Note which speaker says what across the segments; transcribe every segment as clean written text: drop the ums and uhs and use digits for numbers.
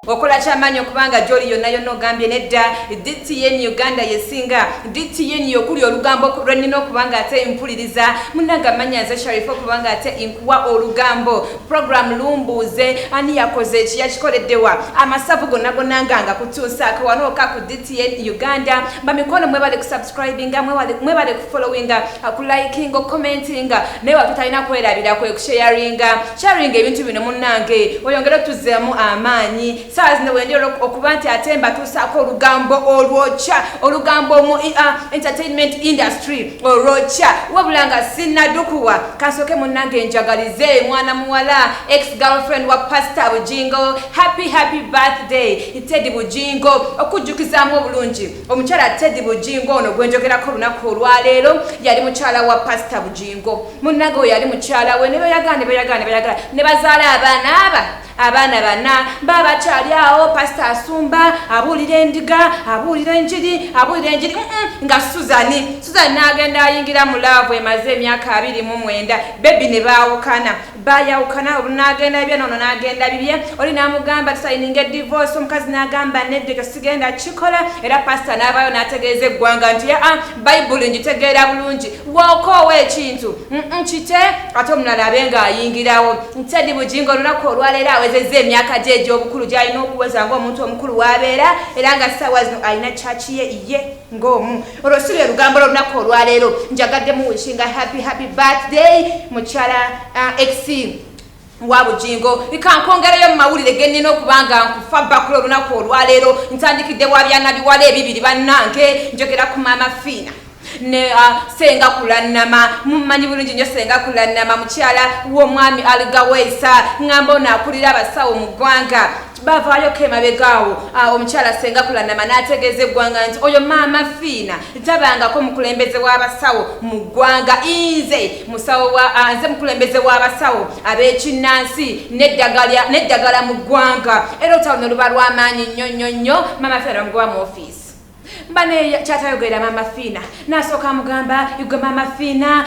Speaker 1: okola kyamanyi okubanga gyoli yonna yonna ogambye nedda DTN Uganda yesinga DTN okuli olugambo lwenina okubanga ate mpuliriza munanga manyanze Sharifa okubanga ate inkuwa olugambo program lumbuze ani yakoze eki yakikoleddewa amasavu gonna gonnanga kutuusaako wanooka ku DTN Uganda bamikono mwebale kusubscribinga mwebale kufollowinga kulikinga commentinga newa tutalina kwerabira kwe kusharinga ebintu bino munnange oyongere tuzeemu amaanyi saa zino wendera okuba nti ate mbatuusaako olugambo olwokya olugambo mu entertainment industry olwokya wabula nga sinnadukuwa kansooke munnange njagalize mwana muwala ex-girlfriend wa Pastor Bujingo happy birthday Teddy Bujingo okujjukizaamu obulungi omukyala Teddy Bujingo ono gwenjogerako olunaku olwaleero yali mukyala wa Pastor Bujingo munnange oyo yali mukyala we ne beyagala ne bazaala abaana bana baba kyali awo Pastor Asumba abuulira endiga abuulira enjiri nga Suzani n'agenda ayingira mu laavu emaze emyaka 29 bebi ne bayawukana olunagenda bibye nono n'agenda bibye oli n'amugamba tusayininga divorce omukazi n'agamba nedde tesigenda kikola era Pastor n'abayo n'ategeeza eggwanga nti Bible ngitegeera bulungi wokoowa ekintu kite ate omulala abenga ayingirawo Teddy Bujingo olunaku olwaleero awezezza emyaka gye egy'obukulu gy'alina okuweza ng'omuntu omukulu w'abeera era nga ssaawa zino alina chachi ye ng'omu olwo si lwe lugambo lw'olunaku olwaleero njagadde muwishinga happy birthday mukyala ex wa Bujingo ikankongerayo mu mawulire gennina okubanga nkufa bakula olunaku olwaleero ntandikidde wabyana biwala ebibiri bannange njogera ku Mama Fina ne senga kulannama mumanyi bulungi nnyo senga kulannama mukyala w'omwami Algaweisa ngamba ono akulira abasawo mu ggwanga bavaayo kemabegaawo omukyala senga kulannama n'ategeeza eggwanga nti oyo Mama Fina tabangako mukulembeze w'abasawo mu ggwanga nze mukulembeze w'abasawo ab'ekinnansi n'eddagala mu ggwanga era olutalo luba lw'amaanyi nnyo Mama Fina bamugoba mu ofiisi mbane kyatayogera Mama Fina nasooka mugamba igwe Mama Fina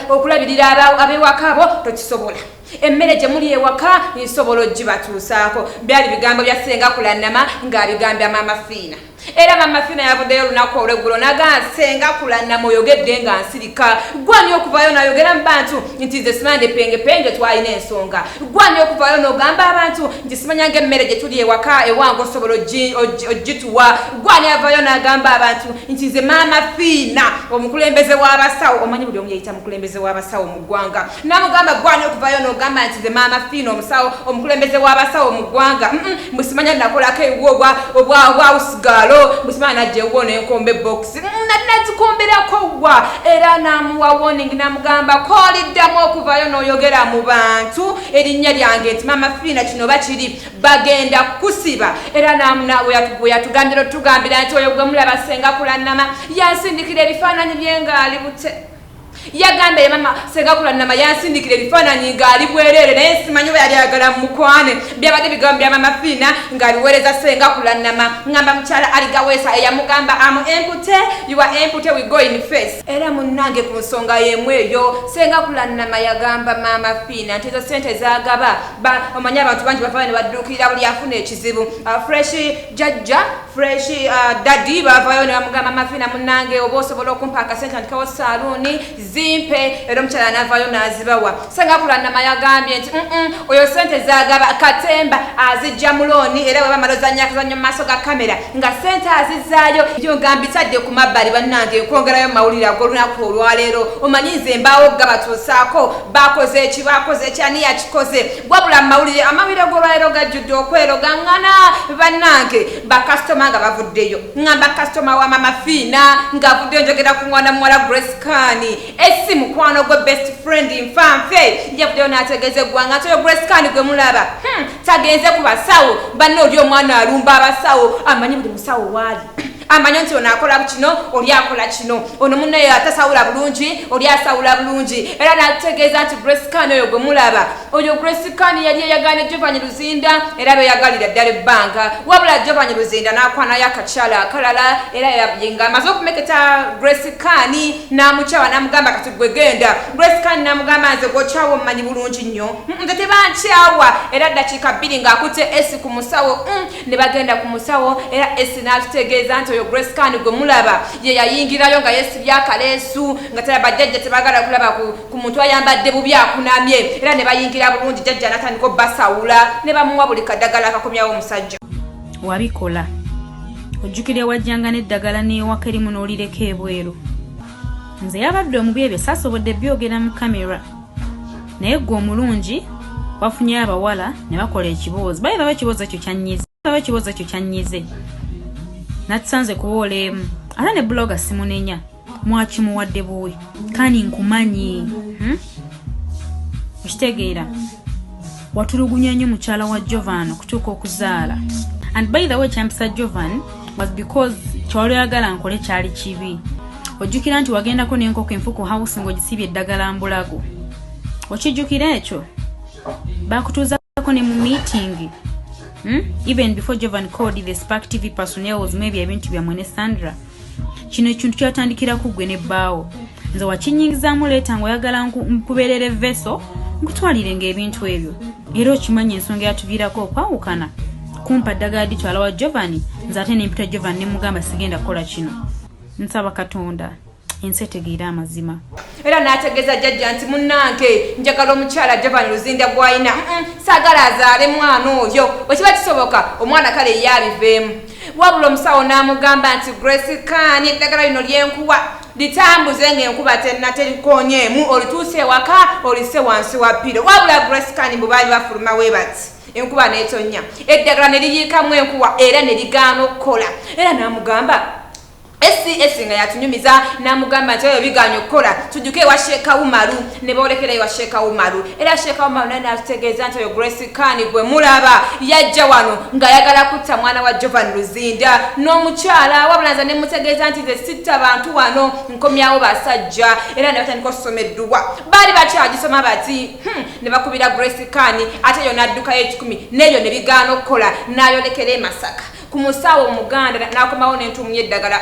Speaker 1: okulabirira abewaka abo tokisobola emmere gye muli ewaka nsobola ogibatuusaako byali bigambo bya senga kulannama ng'abigambya Mama Fina era Mama Fina yavuddeyo olunaku olweggulo naga senga kulannama oyogedde nga nsirika gwani okuvayo nayogera mu bantu nti nze simande penge twalina ensonga gwani okuvayo n'ogamba abantu nti simanyanga emmere gye tuli ewaka ewange osobola ogituwa gwani avayo n'agamba abantu nti nze Mama Fina omukulembeze w'abasawo omanyi buli omu yeyita mukulembeze w'abasawo mu ggwanga namugamba gwani okuvayo n'ogamba nti nze Mama Fina omusawo omukulembeze w'abasawo mu ggwanga mbusimanya nakolako ebiwo obwa usigalo musimana najje wone enkombe box nazikombelako wa era namuwa warning namugamba koliddamu okuvayo n'oyogera mu bantu erinnya lyange nti Mama Fina kino bakiri bagenda kusiba era we yatugambira otugambira nti oyo gwe mulaba senga kulannama yansindikira ebifaananyi byenga ali bute yagambe Mama senga kulannama yansindikira ebifaananyi ng'ali bwereere naye simanyi oba yali ayagala mukwane byabadde bigambo bya Mama Fina ng'aliweereza senga kulannama ngamba mukyala Algaweisa eyamugamba you are empty we go in face era munnange ku nsonga y'emu eyo senga kulannama yagamba Mama Fina nti ezo sente zagaba omanyi abantu bangi bava ne badduukirira buli afuna ekizibu fresh jajja fresh daddy bavayo ne bamugamba Mama Fina munnange oba osobola okumpa akasente antikawo saaluuni zimpe era omukyala n'avaayo n'azibawa senga kulannama yagambye nti oyo sente zagaba katemba azijja mu looni era bwe bamala ozannya akazannyo mu maaso ga kamera nga sente azizaayo byo nga mbitadde ku mabbali bannange nkwongerayo mu mawulire ag'olunaku olwaleero omanyi nze mbaawo gabatuusaako bakoze eki ani yakikoze wabula amawulire g'olwaleero gajjudde okwerogaŋŋana bannange bakasitoma nga bavuddeyo ŋŋamba kasitoma wa Mama Fina ng'avuddeyo njogera ku mwana muwala Grace Kani esi mukwano gwe best friend nfanfe yavuddeyo n'ategeeza eggwanga nti oyo Grace Kani gwe mulaba tagenze ku basawo banne oli omwana alumba abasawo amanyi buli musawo waali amanyo nti ono akola kino oli akola kino ono munne atasawula bulungi oli asawula bulungi era nategeeza nti Grace Khan oyo gwe mulaba oyo Grace Khan yali eyagala Jovanny Luzinda era beyagalira ddala ebbanga wabula Jovanny Luzinda n'akwanayo akakyala akalala era yabinga amaze okumeketa Grace Khan n'amukyawa n'amugamba kati gwe genda Grace Khan n'amugamba nze gwokyawa omumanyi bulungi nnyo nze tebankyawa era ddakiika 2 ng'akutte esi ku musawo ne bagenda ku musawo era esi n'atutegeeza nti oyo Grace Khan gwe mulaba ye yayingirayo nga yeesibye akaleesu nga tera bajjajja tebagala kulaba ku muntu ayambadde bubi akunamye era ne bayingira bulungi jjajja n'atandika obbasawula ne bamuwa buli kaddagala akakomyawo omusajja
Speaker 2: wabikola ojjukira wajjanga n'eddagala n'ewaka erimu n'olireka ebweru nze yabadde omubi ebyo saasobodde byogera mu kamera naye gwe omulungi wafunye abawala ne bakola ekiboozi bayiraba ekiboozi ekyo kyanyize natusanze kuwoola emu ate ne buloga simunenya mwakimuwadde buwe kani nkumanyi okitegeera watulugunya nnyo mukyala wa Jovan okutuuka okuzaala and by the way kyampisa Jovan was because kyolweyagala nkole kyali kibi ojjukira nti wagendako n'enkoko enfuku house ng'ogisibye eddagala mbulago okijjukira ekyo bakutuuzako ne mu meeting even before Jovan called the Spark TV personnel was maybe ebintu byamwe ne Sandra kino ekintu kyatandikira kuggwe nebbaawo nze wakinyingizaamu leeta ng'oyagala nkubeerere veso nkutwalire ng'ebintu ebyo era okimanyi ensonga yatuviirako okwawukana kumpa ddagala ditwala wa Jovan nze ate nempita Jovan ne mugamba sigenda kukola kino nsaba Katonda ensi etegeera amazima
Speaker 1: era n'ategeeza jjajja nti munnange njagala omukyala Jovanny Luzinda gw'ayina saagala azaale mwana oyo wekiba kisoboka omwana kale ye abiveemu wabula omusawo n'amugamba nti Grace Khan eddagala lino lyenkuwa litambuze ng'enkuba terikoonyeemu olituuse ewaka olise wansi wa piro wabula Grace Khan bwe baali bafuluma we bati enkuba n'etonnya eddagala ne liyiikamu enkuwa era ne ligaana okukola era n'amugamba esi nga yatunyumiza n'amugamba nti oyo biganye okukola tujjuke ewa Sheeka Umaru ne boolekera ewa Sheeka Umaru era Sheeka Umaru naye n'atutegeeza nti oyo Grace Khan gwe mulaba yajja wano ng'ayagala kutta mwana wa Jovanny Luzinda n'omukyala wabula nze ne mutegeeza nti nze sitta bantu wano nkomyawo basajja era ne batandika okusoma edduwa baali bakyagisoma bati ne bakubira Grace Khan ate yo n'addukayo 10 n'eyo ne bigaana okukola n'ayolekera e Masaka ku musawo omuganda n'akomawo n'entuumu y'eddagala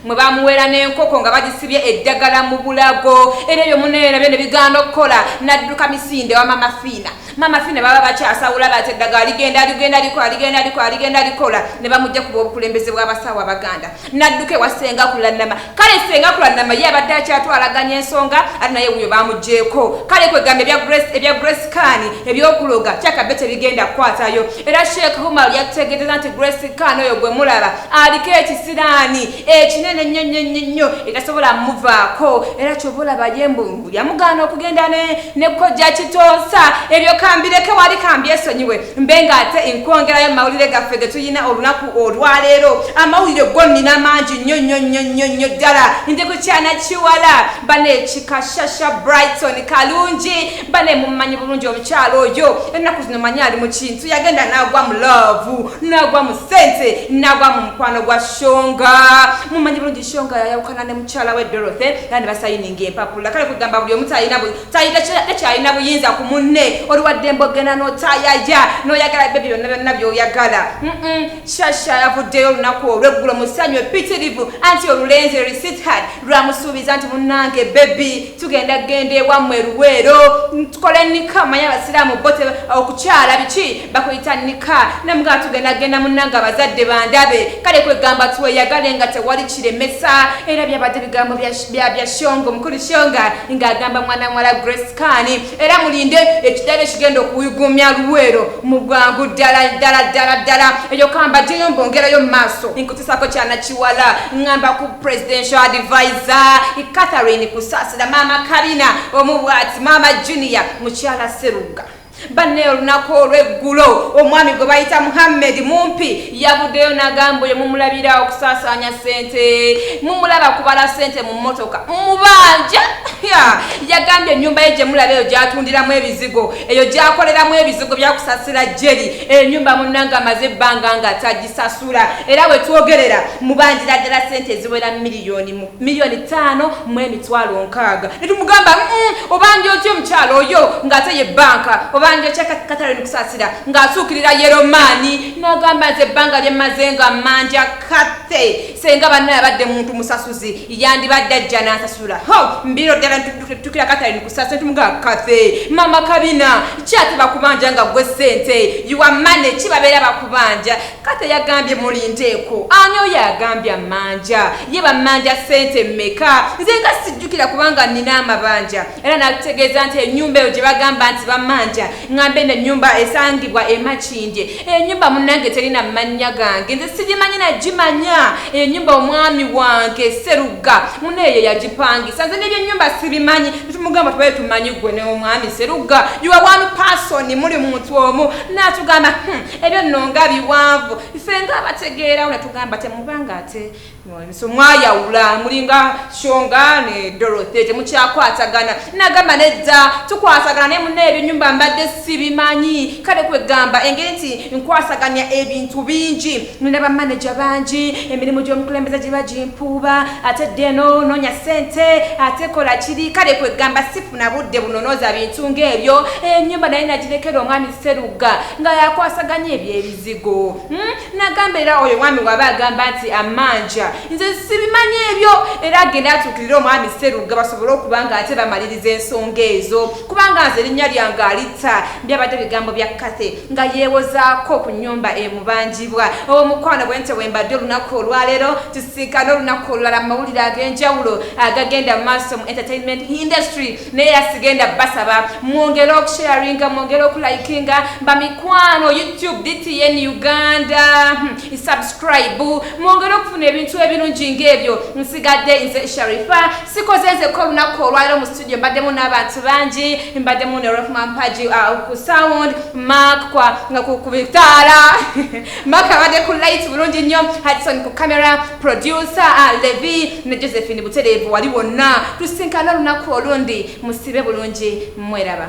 Speaker 1: mwe bamuweera n'enkoko nga bagisibye eddagala mu bulago era eyo muneera byo ne bigaana okukola n'adduka Misinde wa Mama Fina baba bakyasawula bati eddagala ligenda likola ne bamujja kuba obukulembeze bw'abasawo abaganda n'adduka ewa Ssenga Kulannama kale Ssenga Kulannama ye abadde akyatwalaganya ensonga ate naye wuyo bamugjeeko kale kwegamba ebya Grace Khan ebyokuloga kyakabbe tebigenda kukwatayo era Sheeka Umaru yakutegeeza nti Grace Khan oyo gwe mulaba aliko ekisiraani ekinene nnyo etasobola muvaako era kyoba olaba yembu yamugaana okugenda ne kkojja Kitonsa ebyo kambireke wali kambi esonyiwe mbenga ate nkwongerayo mawulire gaffe ge tuyina olunaku olwaleero amawulire gonnina mangi nnyo ddala ndi ku kyana Kiwala bane Kikashasha Brighton kalungi bane mumanyi bulungi omukyalo oyo ennaku zino manyi ali mu kintu yagenda n'agwa mu love n'agwa mu sente n'agwa mu mukwano gwa Shonga mumanyi bulungi Shonga yayawukana ne mukyala we Dorothy era ne basayininga empapula kale kugamba buli omu talina buyinza ku munne wadde mbogena n'otayaya n'oyagala bebyo byonna by'oyagala Shasha yavuddeyo olunaku olw'eggulo musanyu epitirivu anti olulenzi Resithad lwamusuubiza nti munnange bebi tugenda kugenda ewammwe Luweero tukole nika manyi abasiraamu bote okukyala biki bakuyita nika namugaa tugenda kugenda munnange abazadde bandabe kale kwegamba tuweyagale nga tewali kiremesa era byabadde bigambo bya Shonga omukulu Shonga ng'agamba mwana mwala Grace Khan era mulinde ekidala ekigenda okuyugumya Luweero mu bwangu ddala eyo kamba gyeyo mbongerayo mu maaso nkutusako kyana Kiwala ngamba ku presidential advisor Catherine Kusasira Mama Karina omubwati Mama Junior mukyala Seruga banne olunaku olw'eggulo omwami gwe bayita Muhammed Mumpi yavuddeyo n'agamba oyo mumulabira okusaasanya ssente mumulaba kubala ssente mu mmotoka mubanja yagambye ennyumba ye gye mulaba eyo gyatundiramu ebizigo eyo gyakoleramu ebizigo byakusasira jeri ennyumba munnanga amaze ebbanga nga tagisasula era bwe twogerera mubanjira ddala ssente eziwera miliyoni 5,600,000 ne tumugamba obanja otya omukyalo oyo ng'ate ye banka obanja otya Catherine kusasira ng'asuukirira Yeromani n'agamba nti ebbanga lye mmaze nga manja kate senga banne abadde muntu musasuzi yandibadde ajja n'asasula mbiro ddala tukira Catherine kusasira tumugamba kate mama kabina kyate bakubanja nga gwe ssente yuwamane kibabeera bakubanja kate yagambye mulinteeko ani oyo yagambye amanja ye bamanja ssente mmeka nze nga sijjukira kubanga nina amabanja era nakutegeeza nti ennyumba eyo gye bagamba nti bamanja ngambe n'ennyumba esangibwa emakindye ennyumba munnange terina mannya gange nze sigimanyi nagimanya ennyumba omwami wange Seruga muneeyo yagipangisa nze n'ebyennyumba sibimanyi tumugamba tubaye tumanyi gwe n'omwami Seruga you are one person muli muntu omu natugamba ebyo nno nga biwanvu ife nga abategeera natugamba temubanga ate so mwayawula mulinga Shonga ne Dorothy temukyakwatagana nagamba nedda tukwatagana ne munne ebyennyumba mbadde sibimanyi kale kwegamba engeri nti nkwasaganya ebintu bingi nina manager bangi emirimu gy'omukulembeze gye bagimpuuba ate deno nonya ssente ate kola kiri kale kwegamba sifuna budde bunonoza bintu ng'ebyo ennyumba naye nagirekera omwami Seruga nga yakwasaganya ebyebizigo nagamba era oyo mwami waba agamba nti amanja nze sibimanyi ebyo era agenda atuukirira omwami Seruga basobole okuba nga ate bamaliriza ensonga ezo kubanga nze erinnya lyange alita byabadde bigambo bya Kathe nga yeewozaako ku nnyumba emubanjibwa omukwano bwente wembadde olunaku olwaleero tusinkana olunaku olulala mu mawulire ag'enjawulo agagenda mu maaso mu entertainment industry naye yasigenda basaba mwongere okusharinga mwongere okulikinga bamikwano YouTube DTN Uganda subscribe mwongere okufuna ebintu ebirungi ng'ebyo nsigadde nze Sharifa sikoze nze ko olunaku olwaleero mu studio mbaddemu n'abantu bangi mbaddemu ne Rothman Paji ku sound Mark kwa nga ku bitala Mark abadde ku light bulungi nnyo Hudson ku camera producer Levi ne Josephine Buterevu wali wonna tusinkana olunaku olundi musibe bulungi mweraba